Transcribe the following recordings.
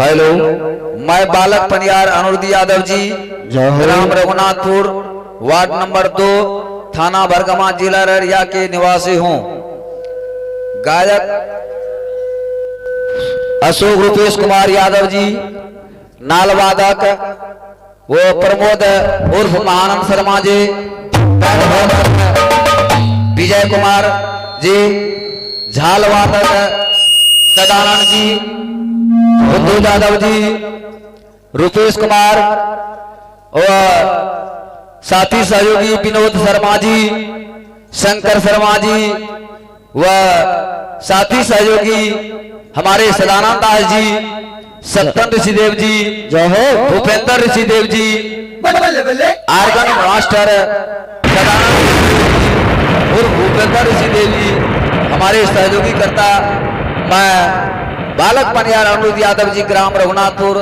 Hello, मैं बालक पनियार अनुरुद्ध यादव जी, ग्राम Raghunathpur, ward number 2, थाना बरगमा, जिला अररिया के निवासी हूँ। गायक अशोक रुपेश कुमार यादव जी, नाल वादक वो प्रमोद उर्फ महानंद शर्मा जी, विजय कुमार जी, झाल वादक सदानंद जी, बुद्धू यादव जी, रुपेश कुमार और साथी सहयोगी विनोद शर्मा जी, शंकर शर्मा जी व साथी सहयोगी हमारे सदानंद दास जी, सत्तन ऋषिदेव जी, भूपेंद्र ऋषिदेव जी, आर्गन मास्टर सदानंद और भूपेंद्र ऋषिदेव जी हमारे सहयोगी करता। मैं बालक पनियार अनुरुद्ध यादव जी, ग्राम रघुनाथपुर,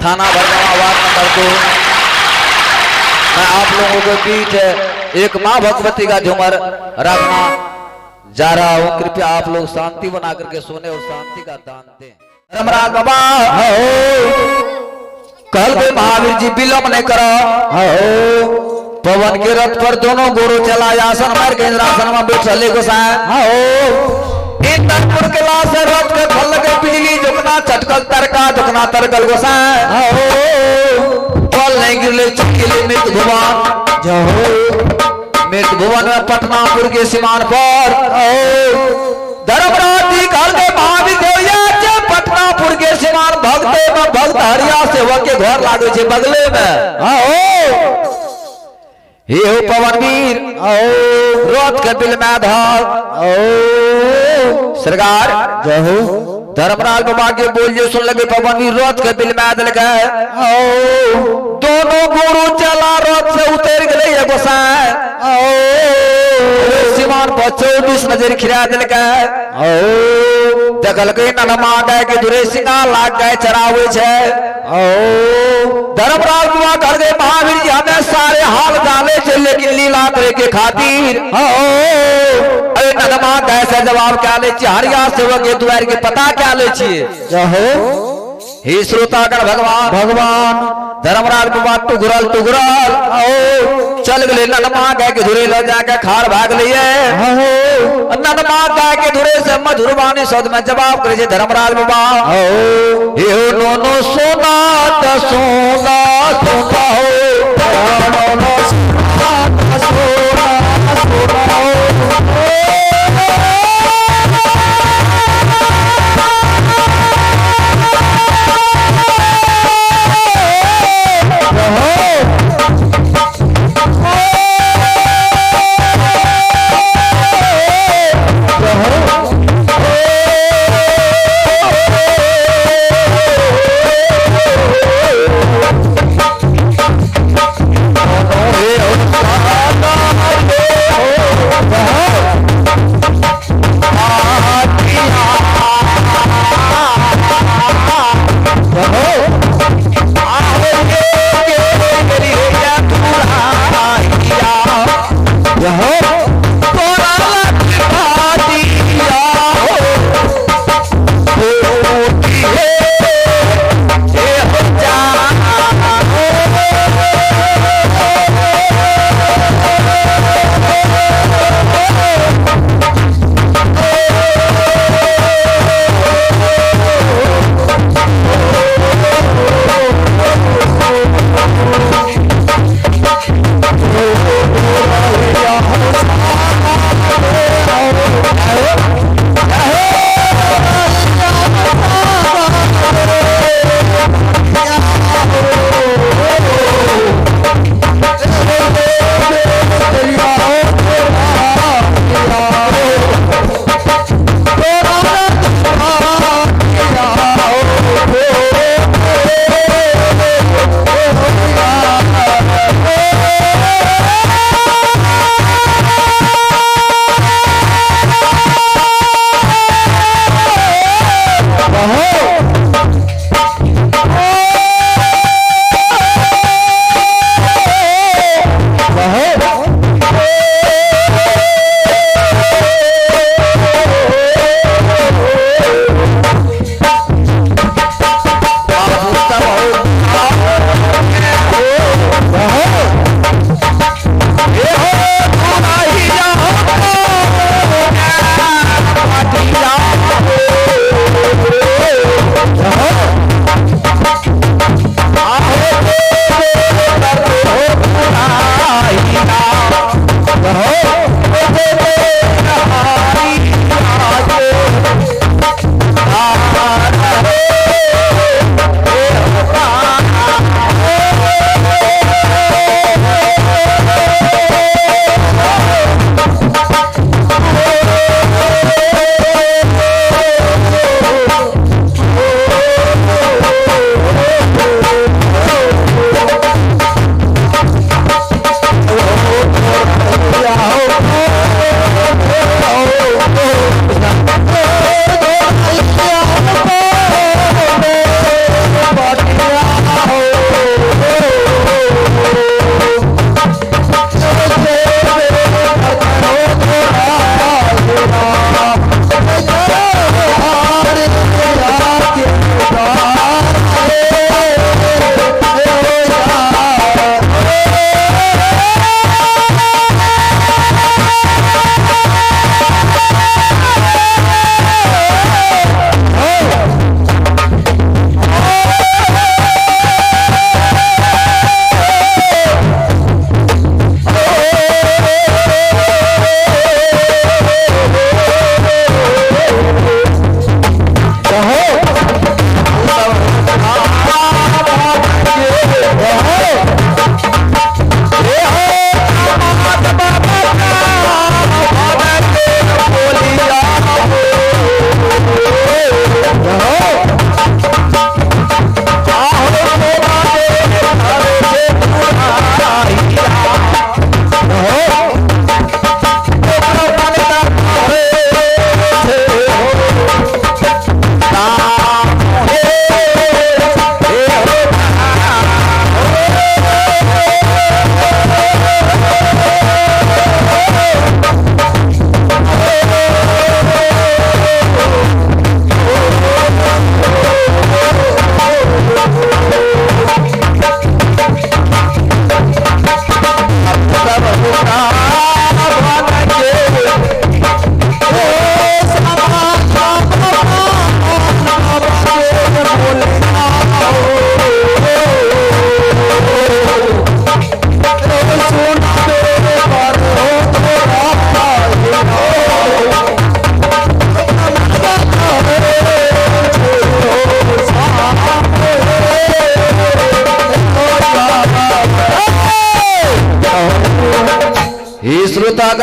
थाना बरगमा, वार्ड नंबर 2, मैं आप लोगों के बीच एक मां भगवती का झूमर रखना जा रहा हूं। कृपया आप लोग शांति बना करके सोने और शांति का दान दें। धर्मराज बाबा कल के महावीर जी विलंब नहीं करो। पवन के रथ पर दोनों गुरु चला, आसन मार के इंद्रासन में बैठले गोसाई। इंद्रपुर के लाश रथ के फल के बिजली झुकना, चटकल तरका झुकना तरकल गोसाई। फल नहीं गिरले चटकेले मृत भुवन, मृत भुवन में पटनापुर के सीमान पर धर्मराज जी कल के महावीर पटनापुर के सीमान भक्ते में भक्त हरिया सेवक के घर लागे छे बगले में। हे हो पवनवीर रथ के बिल में धर सरकार धर्मराज बाबा के बोलिए सुन लगे। पवनवीर रथ के बिल में दिल दोनों गुरु चला रथ से उतर गए गोसाई। सीमान पर 24 नजर खिरा दिल देखल गई नमा गाय के दुरे सिंगा लाग गए चरावे छे। धर्मराज बाबा कर गए महावीर जी हमें सारे हाल जाने से, लेकिन लीला करे के खातिर अरे नमा गाय से जवाब क्या ले हरिया सेवक के द्वार के पता क्या ले छिए। हे श्रोतागण भगवान धर्मराज बाबा टुगरल चल गए नमा गाय के धुरे ले जाके खार भाग लिए। नमा गाय के धुरे से मधुर वाणी शब्द में जवाब करे धर्मराज बाबा हे हो नो सोना त सोना सोना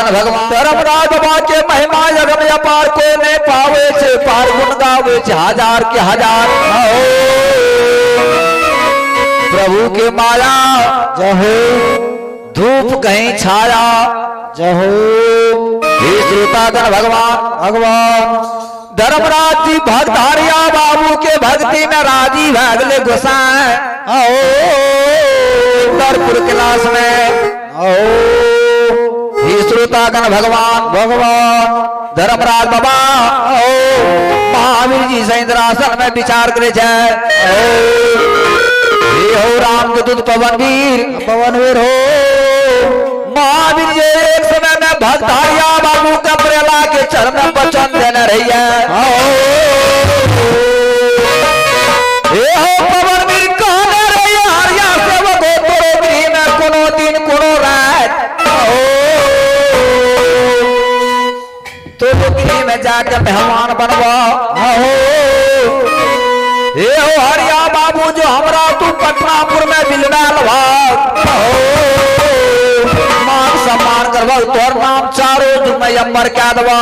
गण भगवान धर्मराज बाबा के महिमा जगम अपार को ने पावे छे पार गुण गावे छे हजार के हजार प्रभु के माया जहो धूप कहीं छाया जहो हे श्रोतागण भगवान धर्मराज जी भक्तारिया बाबू के भक्ति में राजी भगले गोसाए उत्तरपुर क्लास में हे श्रोतागण भगवान धर्मराज बाबा महावीर जी से इंद्रासन में विचार करे हो राम के दूत पवनवीर हो महावीर जी एक समय में भक्तारिया बाबू का प्रेला के चरण में वचन देने रही है पवनवीर कहने रही है हरिया से वो गोतोरी में कोनो दिन कोनो रात तो गिरी में जाकर मेहमान बनवा हो हरिया बाबू जो हमरा तू पटनापुर में बिलवाल मान सम्मान करवा तोर नाम चारों जुग में अमर क्या दवा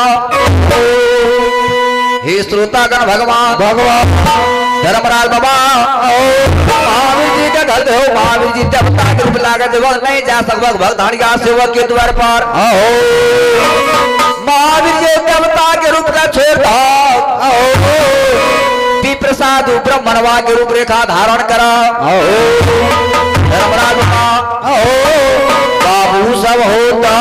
हे श्रोतागण भगवान धर्मराज बाबा महावीर जी के घर हो महावीर जी देवता के रूप लागे देवल नहीं जा सकता भक्तानिया सेवक के द्वार पर महावीर जी देवता के रूप का छोड़ प्रसाद ब्रह्मणवा के रूप रेखा धारण करा धर्मराज बाबू सब होता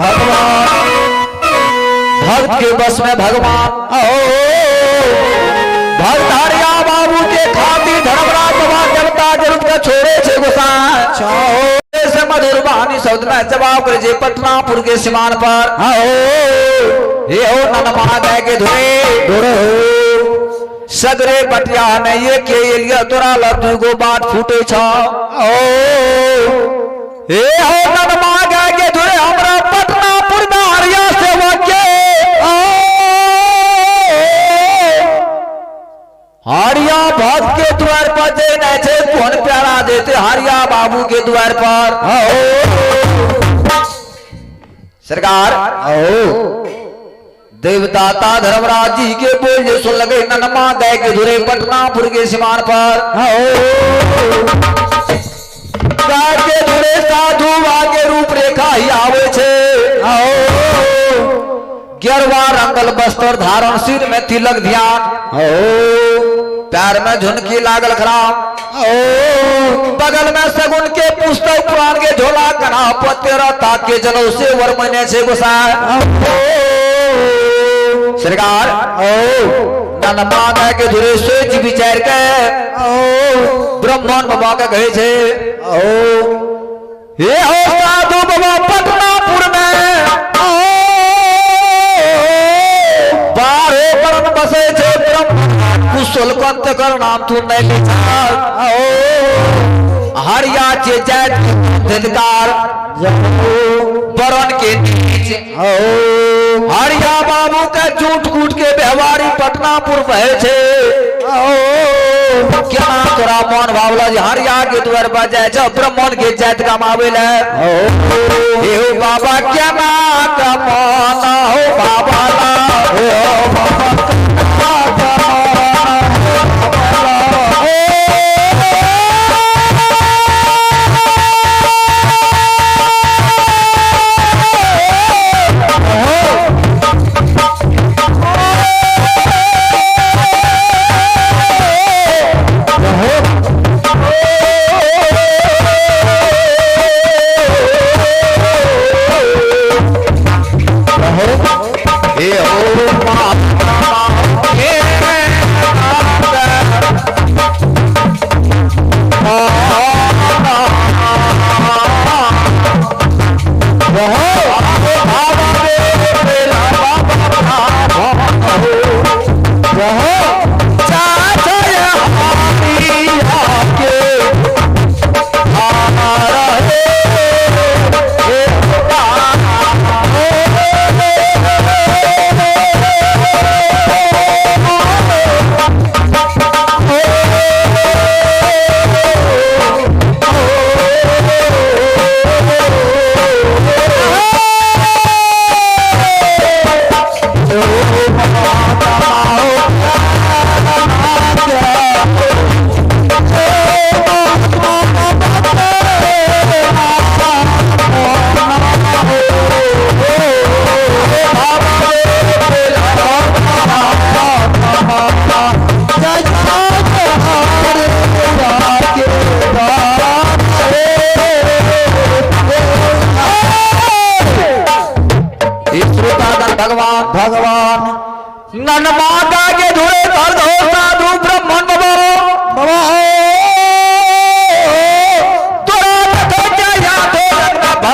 भगवान भक्त के बस में भगवान भक्त हरिया बाबू के खातिर धर्मराज बाबा देवता जरूर का छोड़े छे गोसाई से मधुर वाणी शब्द में जवाब करे जे पटनापुर के सीमान पर ये हो ननमा दे के धुरे सगरे बटिया ने ये के लिए तोरा लड्डू गो बाट फूटे छ ए हो ननमा दे के धुरे हमरा पटनापुर में हरिया सेवक के हरिया भक्त के द्वार पर जे न छे कौन प्यारा देते हरिया बाबू के द्वार पर सरकार देवदाता धर्मराज जी के बोल जे सुन लगे ननमा दे के धुरे पटनापुर के सीमान पर के धुरे साधु आगे रूप रेखा ही आवे छे गिरवा रंगल बस्तर धारण सिर में तिलक ध्यान पैर में झुनकी लागल खराब बगल में सगुन के पुस्तक पुराण के झोला कना पतेरा ताक के जनौ से वर महीने से गोसाई सरकार ननमा दे के धुरे सोच विचार के ब्रह्मन बाबा के कहे छे ये हो साधु बाबा पटनापुर में बारे बरन बसे छे ब्रह्म कुशल कंत कर नाम तू नहीं लिखा हरिया चे जैत धिकार बरन के नीचे हरिया बाबू के झूठ कूट के व्यवहारी पटनापुर बहे छे क्या तोरा मन भावला हरिया के द्वार पर जाए छ ब्राह्मण के जात कमावेला हे हो बाबा क्या ना कमाना हो बाबा हो बाबा भगवान ननमा के धुरे दर्द हो साधु ब्राह्मण बाबा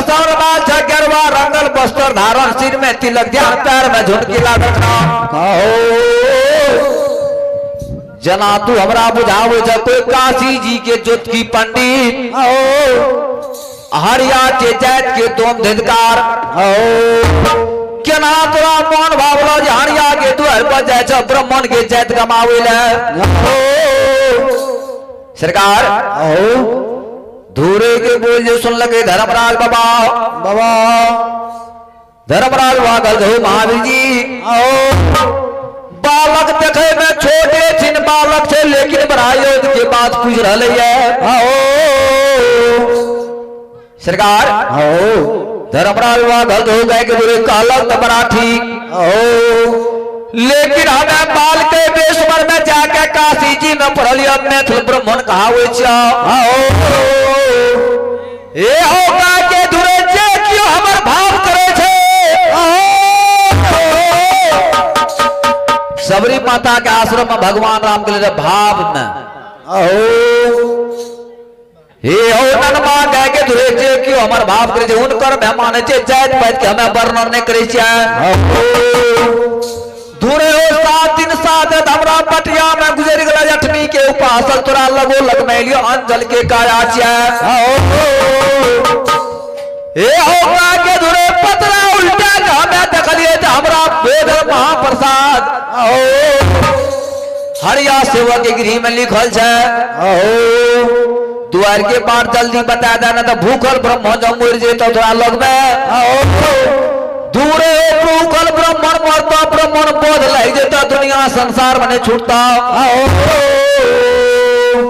तोरा रंगल बस्तर धारण सिर में तिलक ध्यान पैर में झुनकी लागत जना तू हमरा बुझावे छ कोई काशी जी के ज्योत की पंडित हरिया के जैत के तुम धिकार केना तोरा मन भावलो जे हरिया के द्वार पर जाय छ ब्राह्मण के जैत कमावेला सरकार धूरे के बोल जे सुन लगे धर्मराज बाबा धर्मराज वागल हो महावीर जी बालक देखे में छोटे छिन बालक छे लेकिन बड़ा युद्ध के बात पूछ रहले है सरकार धर्मराज वागल हो गए के बुरे कालक तो बड़ा ठीक लेकिन हमें बाल के बेसवर में जाके काशी जी न पढ़लिया मैथिल ब्राह्मण कहावे ए होगा के धुरे जे क्यों हमर भाव करे माता के आश्रम में भगवान राम के लिए भाव में हे हो ननमा कह के धुरे जे क्यों हमर भाव करे जे उनकर मेहमान जे जात पात के हमें वर्णन नहीं करे छै धुरे हो 7 दिन 7 हमरा पटिया में गुजर गेला जठनी के उपासल तोरा लगो लगमैलियो अंजल के काया छै ए हो के धुरे पतरा उल्टा के हमें देखलिए त हमरा वेद महाप्रसाद हरिया सेवा के गृह में लिखल छै द्वार के बार जल्दी बता देना तो भूखल ब्रह्म जब मर जेता तोरा लगबे दूरे भूखल ब्राह्मण मरता ब्राह्मण बोध लग जेता दुनिया संसार में छूटता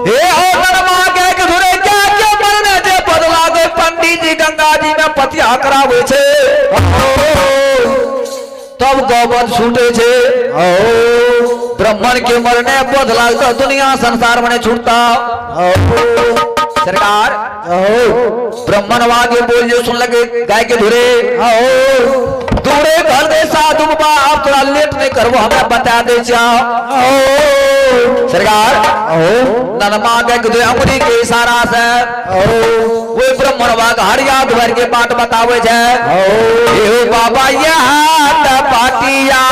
हे हो नरमा के धुरे क्या क्या मरने जे बदला दे पंडित जी गंगा जी में पतिया करावे छे तब गौवध छूटे छे ब्राह्मण के मरने बदला तो दुनिया संसार में छूटता सरकार ब्राह्मण वागे बोल जो सुन लगे गाय के धुरे दूरे घर दे साधु बाबा आप थोड़ा लेट नहीं करवो हमें बता दे जाओ सरकार नरमा के धुरे अंगुली के इशारा से वो ब्राह्मण वाग हरिया भर के बात बतावे छे ए बाबा ये हाथ पाटिया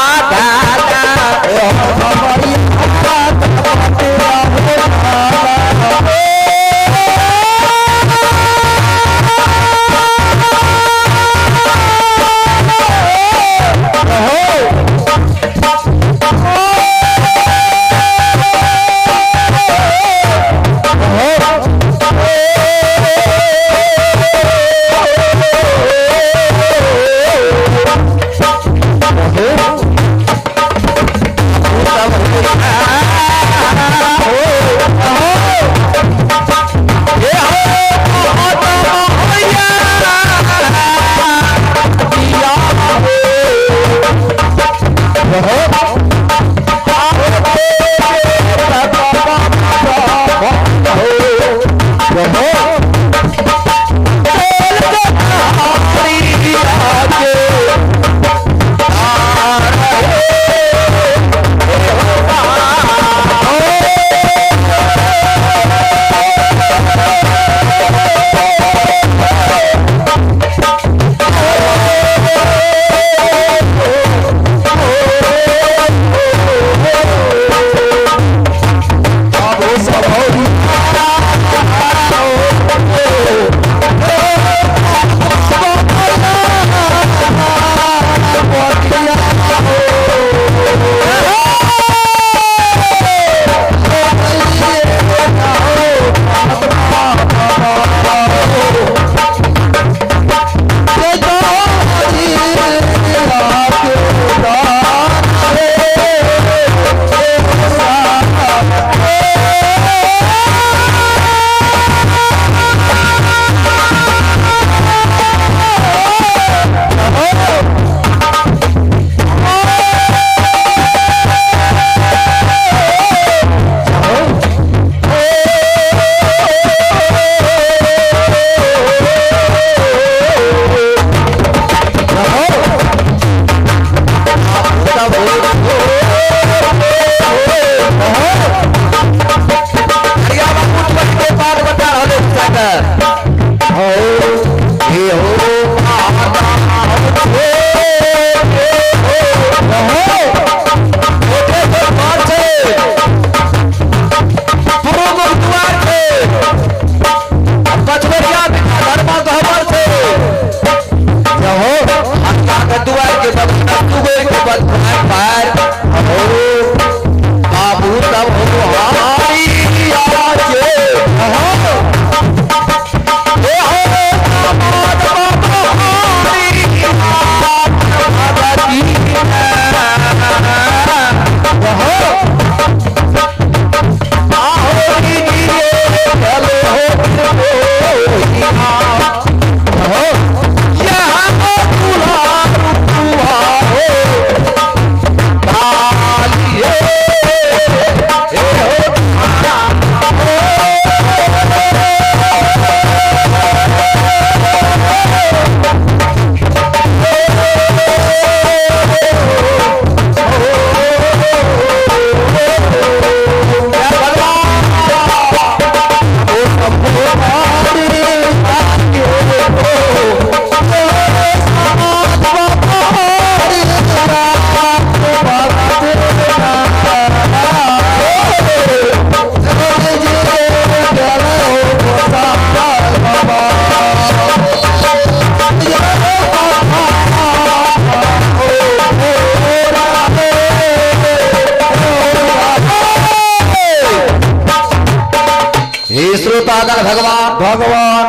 भगवान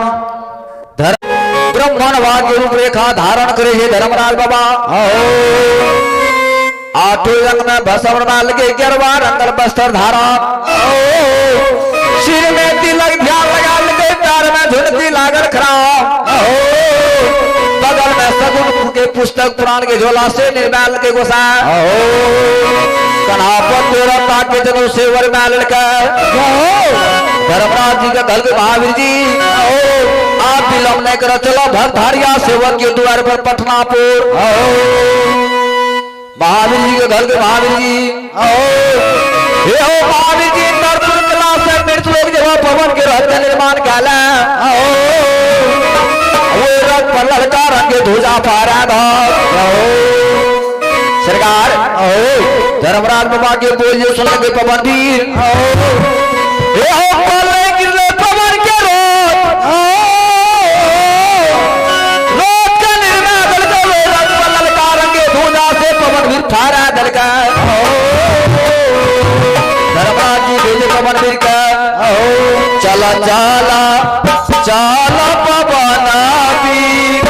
ब्रह्मण भाग्य रूपरेखा धारण करे हे धर्मराज बाबा। आठों रंग में भस्म डाल के 11 रंगल वस्त्र धारण, सिर में तिलक ध्यान लगा के पैर में झुनकी लागल खड़ा, बगल में सगुन के पुस्तक पुराण के झोला से निर्मल के गोसा, कन्हापन गोरता के जनों से वर मैल धर्मराज जी का दल के महावीर जी आप विलंब नहीं करो, चलो भरधारिया सेवक के द्वार पर पटनापुर। महावीर जी के घर के महावीर जी हे हो महावीर जी नरपुर कला से मृत लोग जब पवन के रहते निर्माण काला वो रंग पर लड़का रंग के ध्वजा फहरा सरकार धर्मराज बाबा के बोलिए सुन के पवन वीर हे हो गिरले पवन के थारा दल का धर्मराज जी भेजे पवन वीर का चला चला चला पवन वीर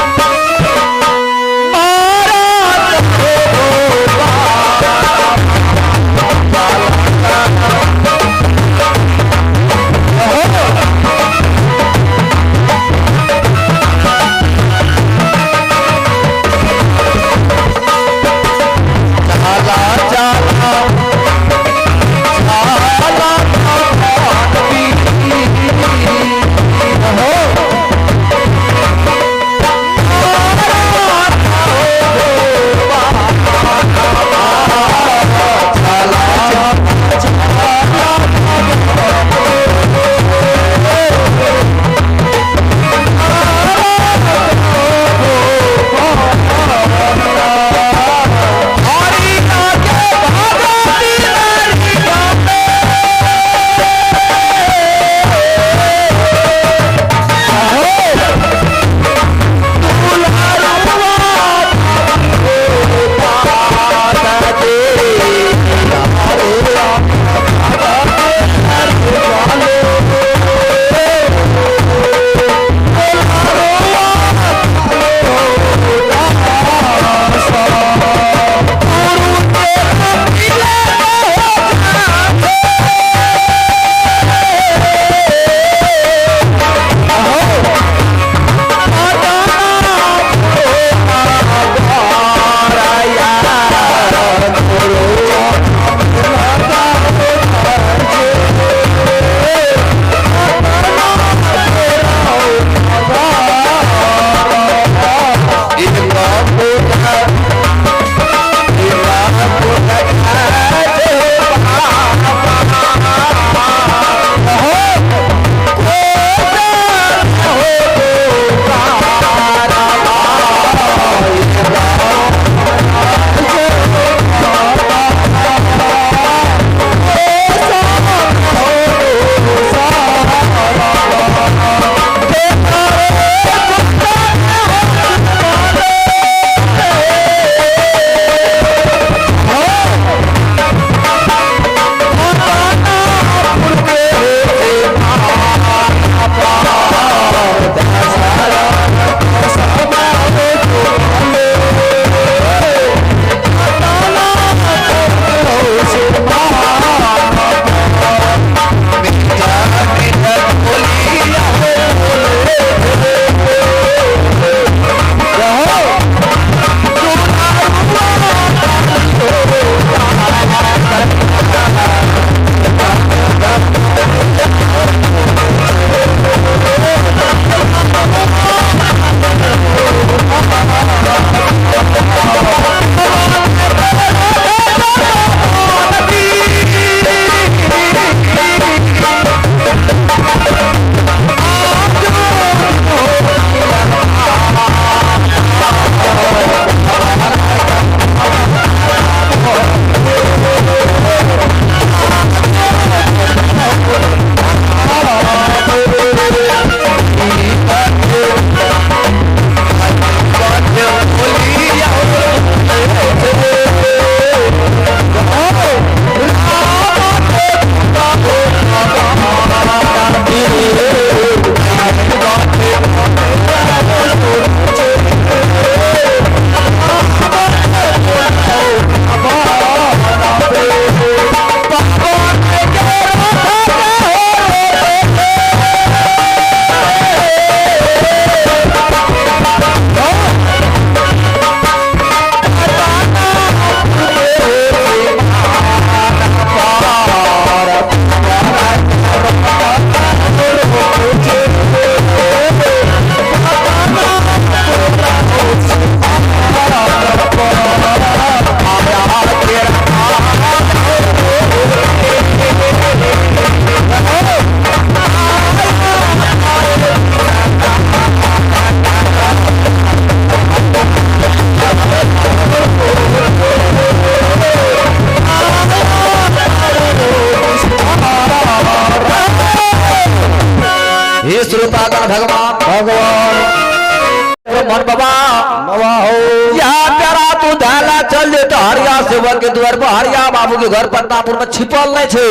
पता चल जे तो हरिया सेवक के द्वार पर हरिया बाबू के घर पत्तापुर में छिपल नहीं छे।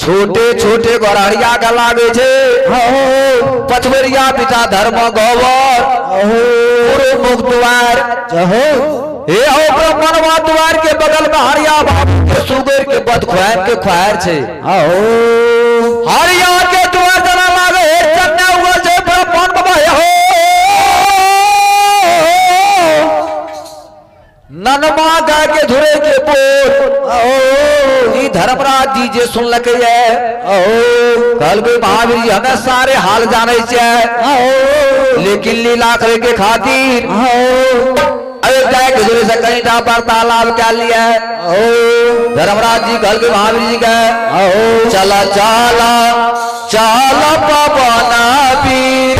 छोटे छोटे घर हरिया का लागे छे। पचवरिया पिता धर्म गौवर पूर्व मुख द्वार हे हो ब्रह्मणवा द्वार के बगल में हरिया बाबू के सुगर के बद ख्वार छे। हरिया के द्वार जना लागे चन्ना हुआ छे ब्रह्मण बाबा हो ननमा गाय के धुरे के बोल ई धर्मराज जी जे सुन लके है कल के महावीर जी हमें सारे हाल जाने से लेकिन लीला करे के खातिर अयोध्या के धुरे से कहीं वार्तालाप क्या लिया धर्मराज जी कल के महावीर जी का चला चला चला पवन वीर